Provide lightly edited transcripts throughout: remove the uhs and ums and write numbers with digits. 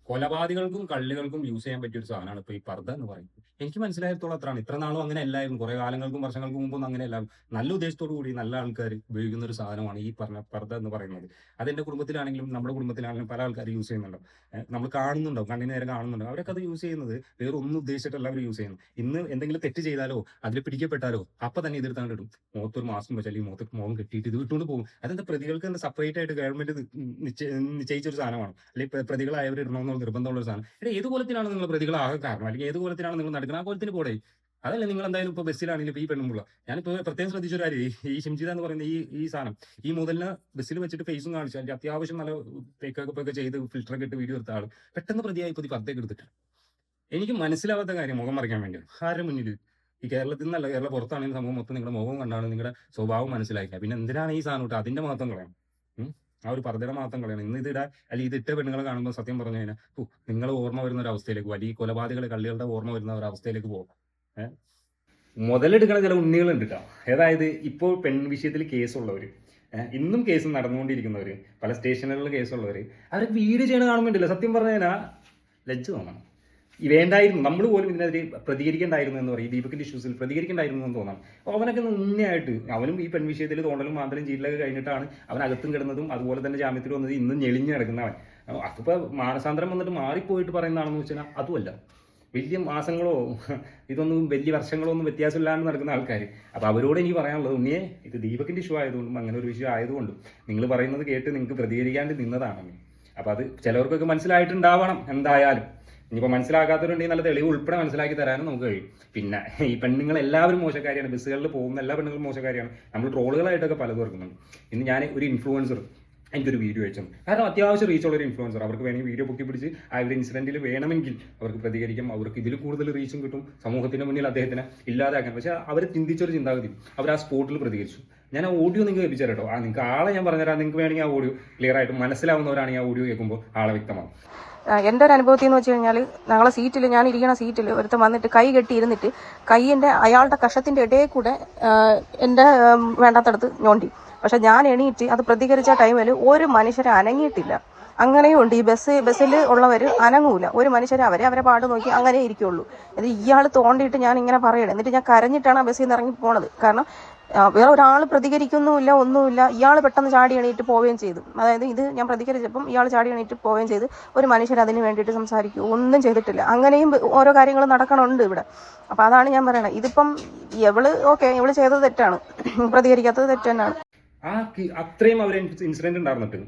കൊലപാതകങ്ങൾക്കും കള്ളികൾക്കും use ചെയ്യാൻ പറ്റിയ ഒരു സാധനമാണ് ഇപ്പൊ ഈ പർദ്ദ എന്ന് പറയുന്നത്. എനിക്ക് മനസ്സിലായത്തോളം അത്രയാണ്. ഇത്ര നാളും അങ്ങനെ അല്ലായിരുന്നു. കുറെ കാലങ്ങൾക്കും വർഷങ്ങൾക്കും മുമ്പൊന്നും അങ്ങനെ അല്ല. നല്ല ഉദ്ദേശത്തോടു കൂടി നല്ല ആൾക്കാർ ഉപയോഗിക്കുന്ന ഒരു സാധനമാണ് ഈ പറഞ്ഞ പർദ്ദ എന്ന് പറയുന്നത്. അതെന്റെ കുടുംബത്തിലാണെങ്കിലും നമ്മുടെ കുടുംബത്തിലാണെങ്കിലും പല ആൾക്കാർ യൂസ് ചെയ്യുന്നുണ്ടോ, നമ്മൾ കാണുന്നുണ്ടാവും, കണ്ണിന് നേരെ കാണുന്നുണ്ടോ. അവരൊക്കെ അത് യൂസ് ചെയ്യുന്നത് വേറെ ഒന്നും ഉദ്ദേശിച്ചിട്ടല്ല അവർ യൂസ് ചെയ്യുന്നത്. ഇന്ന് എന്തെങ്കിലും തെറ്റ് ചെയ്താലോ അതിൽ പിടിക്കപ്പെട്ടാലോ അപ്പൊ തന്നെ ഇതെടുത്താണ്ട് ഇടും. മുഖത്തൊരു മാസ്കും വെച്ചാൽ അല്ലെങ്കിൽ മുഖത്ത് മുഖം കെട്ടിയിട്ട് ഇത് ഇട്ടുകൊണ്ട് പോകും. അതെന്താ പ്രതികൾക്ക് തന്നെ സെപ്പറേറ്റ് ആയിട്ട് ഗവൺമെന്റ് നിശ്ചയിച്ച ഒരു സാധനമാണ്. അല്ലെങ്കിൽ പ്രതികളായവർ ഇടണമെന്നുള്ള നിർബന്ധമുള്ള ഒരു സാധനം. ഏത് കോലത്തിലാണ് നിങ്ങൾ പ്രതികളാകാൻ കാരണം, അല്ലെങ്കിൽ ഏത് കോലത്തിലാണ് നിങ്ങൾ നടക്കുന്നത്, ആ കോലത്തിന് പോടെ. അതല്ല നിങ്ങൾ എന്തായാലും ഇപ്പൊ ബസ്സിലാണെങ്കിലും ഇപ്പൊ ഈ പെണ്ണുമ്പോൾ ഞാനിപ്പോ പ്രത്യേകം ശ്രദ്ധിച്ച ഒരു കാര്യം, ഈ ഷിംജിത എന്ന് പറയുന്ന ഈ സാധനം ഈ മുതലിന് ബസ്സിൽ വെച്ചിട്ട് ഫേസും കാണിച്ചു അതിന്റെ അത്യാവശ്യം നല്ല മേക്കപ്പ് ഒക്കെ ചെയ്ത് ഫിൽറ്ററൊക്കെ ഇട്ട് വീഡിയോ എടുത്ത ആള് പെട്ടെന്ന് പ്രതിയായി ഇപ്പൊ ഈ പർദ്ദയൊക്കെ എടുത്തിട്ട്. എനിക്ക് മനസ്സിലാവാത്ത കാര്യം മുഖം മറിക്കാൻ വേണ്ടി ആരുടെ മുന്നിൽ, ഈ കേരളത്തിൽ നിന്നല്ല, കേരള പുറത്താണെങ്കിൽ സമൂഹം മൊത്തം നിങ്ങളുടെ മുഖം കണ്ടാണ് നിങ്ങളുടെ സ്വഭാവം മനസ്സിലാക്കുക. പിന്നെ എന്തിനാണ് ഈ സാധനം ഇട്ട് അതിന്റെ മഹത്വം കളയണം? ആ ഒരു പർദ്ദയുടെ മഹത്വം കളയണം. ഇന്ന് ഇതിടാ അല്ലെങ്കിൽ ഇതിട്ട പെണ്ണുങ്ങളെ കാണുമ്പോൾ സത്യം പറഞ്ഞു കഴിഞ്ഞാൽ നിങ്ങൾ ഓർമ്മ വരുന്ന ഒരു അവസ്ഥയിലേക്ക്, വലിയ കൊലപാതകളെ കള്ളികളുടെ ഓർമ്മ വരുന്ന ഒരു അവസ്ഥയിലേക്ക് പോകും. മുതലെടുക്കുന്ന ചില ഉണ്ണികളുണ്ട് കേട്ടോ. അതായത് ഇപ്പോൾ പെൺ വിഷയത്തിൽ കേസുള്ളവര്, ഇന്നും കേസ് നടന്നുകൊണ്ടിരിക്കുന്നവര്, പല സ്റ്റേഷനുകളിലും കേസുള്ളവര്, അവരെ വീഡിയോ ചെയ്യണ കാണുമ്പോണ്ടല്ലോ സത്യം പറഞ്ഞു കഴിഞ്ഞാൽ ലജ്ജ തോന്നണം. വേണ്ടായിരുന്നു, നമ്മൾ പോലും ഇതിനെതിരെ പ്രതികരിക്കേണ്ടായിരുന്നു എന്ന് പറയും. ദീപകിന്റെ ഇഷ്യൂസിൽ പ്രതികരിക്കേണ്ടായിരുന്നു എന്ന് തോന്നാം. അവനൊക്കെ ഉണ്ണിയായിട്ട് അവനും ഈ പെൺവിഷയത്തിൽ തോണ്ടലും മാന്തലും ചീരലൊക്കെ കഴിഞ്ഞിട്ടാണ് അവൻ അകത്തും കിടന്നതും അതുപോലെ തന്നെ ജാമ്യത്തിൽ വന്നത്. ഇന്ന് ഞെളിഞ്ഞ് കിടക്കുന്നവൻ അതിപ്പോ മാനസാന്തരം വന്നിട്ട് മാറിപ്പോയിട്ട് പറയുന്നതാണെന്ന് വെച്ചാൽ അതുമല്ല. വലിയ മാസങ്ങളോ ഇതൊന്നും വലിയ വർഷങ്ങളോ ഒന്നും വ്യത്യാസമില്ലാണ്ട് നടക്കുന്ന ആൾക്കാർ. അപ്പോൾ അവരോട് എനിക്ക് പറയാനുള്ളത്, ഉണ്ണിയെ ഇത് ദീപകിന്റെ ഇഷ്യൂ ആയതുകൊണ്ടും അങ്ങനെ ഒരു വിഷയം ആയതുകൊണ്ടും നിങ്ങൾ പറയുന്നത് കേട്ട് നിങ്ങൾക്ക് പ്രതികരിക്കാണ്ട് നിന്നതാണ്. അപ്പോൾ അത് ചിലവർക്കൊക്കെ മനസ്സിലായിട്ടുണ്ടാവണം. എന്തായാലും ഇനിയിപ്പോൾ മനസ്സിലാക്കാത്തവരുണ്ടെങ്കിൽ നല്ല തെളിവ് ഉൾപ്പെടെ മനസ്സിലാക്കി തരാനും നമുക്ക് കഴിയും. പിന്നെ ഈ പെണ്ണുങ്ങൾ എല്ലാവരും മോശക്കാരിയാണ്, ബസ്സുകളിൽ പോകുന്ന എല്ലാ പെണ്ണുങ്ങളും മോശക്കാരിയാണ്. നമ്മൾ ട്രോളുകളായിട്ടൊക്കെ പലതും ഇറക്കുന്നുണ്ട്. ഇന്ന് ഞാൻ ഒരു ഇൻഫ്ലുവൻസർ എനിക്കൊരു വീഡിയോ അയച്ചു, കാരണം അത്യാവശ്യം റീച്ചുള്ള ഒരു ഇൻഫ്ലുവൻസർ. അവർക്ക് വേണമെങ്കിൽ വീഡിയോ പൊക്കി പിടിച്ച് ആ ഒരു ഇൻസിഡന്റിൽ വേണമെങ്കിൽ അവർക്ക് പ്രതികരിക്കാം, അവർക്ക് ഇതിൽ കൂടുതൽ റീച്ചും കിട്ടും, സമൂഹത്തിന്റെ മുന്നിൽ അദ്ദേഹത്തിനെ ഇല്ലാതാക്കാൻ. പക്ഷേ അവർ ചിന്തിച്ചൊരു ചിന്താഗതി, അവർ ആ സ്പോട്ടിൽ പ്രതികരിച്ചു. ഞാൻ ആ ഓഡിയോ നിങ്ങൾക്ക് കേൾപ്പിച്ചു കേട്ടോ. നിങ്ങൾക്ക് ആളെ ഞാൻ പറഞ്ഞുതരാം, നിങ്ങൾക്ക് വേണമെങ്കിൽ ആ ഓഡിയോ ക്ലിയർ ആയിട്ട് മനസ്സിലാവുന്നവരാണെങ്കിൽ ആ ഓഡിയോ കേൾക്കുമ്പോൾ ആളെ വ്യക്തമാകും. എൻ്റെ ഒരു അനുഭവത്തിൽ എന്ന് വെച്ച് കഴിഞ്ഞാൽ, ഞങ്ങളെ സീറ്റിൽ, ഞാൻ ഇരിക്കുന്ന സീറ്റിൽ ഒരുത്തൻ വന്നിട്ട് കൈ കെട്ടി ഇരുന്നിട്ട് കൈയിൻ്റെ അയാളുടെ കഷത്തിൻ്റെ ഇടയിൽ കൂടെ എൻ്റെ വേണ്ടാത്തടത്ത് ഞോണ്ടി. പക്ഷെ ഞാൻ എണീറ്റ് അത് പ്രതികരിച്ച ടൈമിൽ ഒരു മനുഷ്യരെ അനങ്ങിയിട്ടില്ല. അങ്ങനെയും ഉണ്ട്. ഈ ബസ്സിൽ ഉള്ളവർ അനങ്ങൂല, ഒരു മനുഷ്യരെ അവരെ പാട് നോക്കി അങ്ങനെ ഇരിക്കുള്ളൂ. ഇത് ഇയാൾ തോണ്ടിയിട്ട് ഞാൻ ഇങ്ങനെ പറയണം. എന്നിട്ട് ഞാൻ കരഞ്ഞിട്ടാണ് ആ ബസ്സിൽ നിന്ന് ഇറങ്ങി പോണത്. കാരണം വേറെ ഒരാൾ പ്രതികരിക്കുന്നുമില്ല, ഒന്നുമില്ല. ഇയാൾ പെട്ടെന്ന് ചാടി എണീറ്റ് പോവുകയും ചെയ്തു. അതായത് ഇത് ഞാൻ പ്രതികരിച്ചപ്പം ഇയാൾ ചാടി എണീറ്റ് പോവുകയും ചെയ്തു. ഒരു മനുഷ്യർ അതിന് വേണ്ടിയിട്ട് സംസാരിക്കുക ഒന്നും ചെയ്തിട്ടില്ല. അങ്ങനെയും ഓരോ കാര്യങ്ങൾ നടക്കണുണ്ട് ഇവിടെ. അപ്പം അതാണ് ഞാൻ പറയണത്. ഇതിപ്പം ഇവള് ചെയ്തത് തെറ്റാണ്, പ്രതികരിക്കാത്തത് തെറ്റ് തന്നെയാണ്. അത്രയും അവർ ഇൻസിഡന്റ് ഉണ്ടായിരുന്നിട്ട്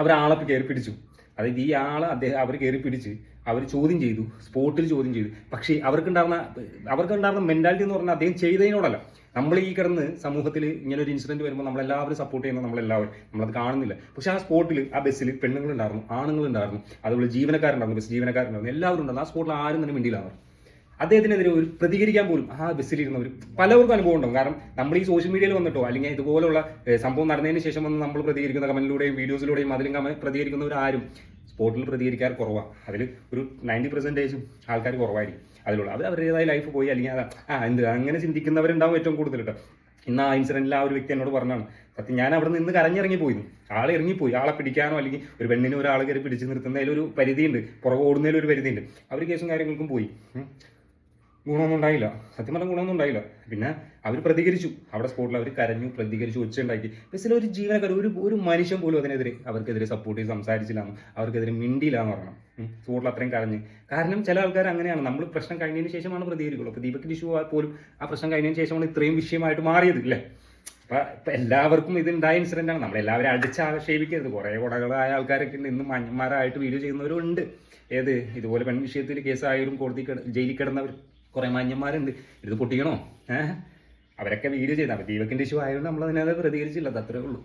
അവരാളെ കയറി പിടിച്ചു. അതായത് ഈ ആളെ അവർ കയറി പിടിച്ച് അവർ ചോദ്യം ചെയ്തു, സ്പോട്ടിൽ ചോദ്യം ചെയ്തു. പക്ഷേ അവർക്കുണ്ടായിരുന്ന മെന്റാലിറ്റി എന്ന് പറഞ്ഞാൽ അദ്ദേഹം ചെയ്തതിനോടല്ല. നമ്മൾ ഈ കിടന്ന് സമൂഹത്തിൽ ഇങ്ങനെ ഒരു ഇൻസിഡന്റ് വരുമ്പോൾ നമ്മളെല്ലാവരും സപ്പോർട്ട് ചെയ്യുന്ന നമ്മളത് കാണുന്നില്ല. പക്ഷെ ആ സ്പോട്ടിൽ ആ ബസ്സിൽ പെണ്ണുങ്ങളുണ്ടായിരുന്നു, ആണുങ്ങളുണ്ടായിരുന്നു, അതുപോലെ ജീവനക്കാരുണ്ടായിരുന്നു, ബസ് ജീവനക്കാരുണ്ടായിരുന്നു, എല്ലാവരും ഉണ്ടായിരുന്നു. ആ സ്പോട്ടിൽ ആരും തന്നെ മിണ്ടിയിലാണ്. അദ്ദേഹത്തിനെതിരെ ഒരു പ്രതികരിക്കാൻ പോലും ആ ബസ്സിലിരുന്നവർ പലവർക്കും അനുഭവം ഉണ്ടാവും. കാരണം നമ്മൾ ഈ സോഷ്യൽ മീഡിയയിൽ വന്നിട്ടോ അല്ലെങ്കിൽ ഇതുപോലുള്ള സംഭവം നടന്നതിന് ശേഷം വന്ന് നമ്മൾ പ്രതികരിക്കുന്ന കമന്റിലൂടെയും വീഡിയോസിലൂടെയും അതിലും പ്രതികരിക്കുന്നവരാരും സ്പോട്ടിൽ പ്രതികരിക്കാൻ കുറവാണ്. അതിൽ ഒരു 90% ആൾക്കാർ കുറവായിരിക്കും അതിലുള്ള. അവരുടേതായ ലൈഫ് പോയി അല്ലെങ്കിൽ അങ്ങനെ ചിന്തിക്കുന്നവരുണ്ടാവും ഏറ്റവും കൂടുതൽ കേട്ടോ. ഇന്ന് ആ ഇൻസിഡന്റിൽ ആ ഒരു വ്യക്തി എന്നോട് പറഞ്ഞാണ്, സത്യം ഞാൻ അവിടെ നിന്ന് കരഞ്ഞിറങ്ങിപ്പോയി. ആളെ ഇറങ്ങിപ്പോയി. ആളെ പിടിക്കാനോ അല്ലെങ്കിൽ ഒരു പെണ്ണിനെ ഒരാൾ കയറി പിടിച്ച് നിർത്തുന്നതിലൊരു പരിധിയുണ്ട്, പുറകെ ഓടുന്നതിലൊരു പരിധിയുണ്ട്. അവർ കേസും കാര്യങ്ങൾക്കും പോയി. ഗുണമൊന്നും ഉണ്ടായില്ല, സത്യം പറഞ്ഞാൽ ഗുണമൊന്നും ഉണ്ടായില്ല. പിന്നെ അവർ പ്രതികരിച്ചു, അവിടെ സ്പോട്ടിൽ അവർ കരഞ്ഞു, പ്രതികരിച്ചു, ഒച്ച ഉണ്ടാക്കി. ബസ്സിൽ ഒരു ജീവനക്കാർ ഒരു മനുഷ്യൻ പോലും അവർക്കെതിരെ സപ്പോർട്ട് ചെയ്ത് സംസാരിച്ചില്ലാന്ന്, അവർക്കെതിരെ മിണ്ടിയില്ലാന്ന് പറയണം. സ്പോട്ടിൽ അത്രയും കരഞ്ഞ്. കാരണം ചില ആൾക്കാർ അങ്ങനെയാണ്, നമ്മൾ പ്രശ്നം കഴിഞ്ഞതിന് ശേഷമാണ് പ്രതികരിക്കുള്ളൂ. അപ്പോൾ ദീപകിന്റെ ഇഷ്യൂ പോലും ആ പ്രശ്നം കഴിഞ്ഞതിന് ശേഷമാണ് ഇത്രയും വിഷയമായിട്ട് മാറിയത് അല്ലേ. അപ്പം എല്ലാവർക്കും ഇത് ഉണ്ടായ ഇൻസിഡന്റ് ആണ്. നമ്മളെല്ലാവരും അടിച്ചാക്ഷേപിക്കരുത്. കുറേ കുടകളായ ആൾക്കാരൊക്കെ ഉണ്ട്, ഇന്ന് മഞ്ഞന്മാരായിട്ട് വീഡിയോ ചെയ്യുന്നവരും ഉണ്ട്. ഇതുപോലെ പെൺ വിഷയത്തിൽ കേസായവരും ജയിലിൽ കിടന്നവർ കുറേ മാന്യന്മാരുണ്ട്. ഇത് പൊട്ടിക്കണോ? അവരൊക്കെ വീഡിയോ ചെയ്താൽ ദീപകിന്റെ ഇഷ്യൂ ആയതുകൊണ്ട് നമ്മൾ അതിനകത്ത് പ്രതികരിച്ചില്ല. അത്രേ ഉള്ളൂ.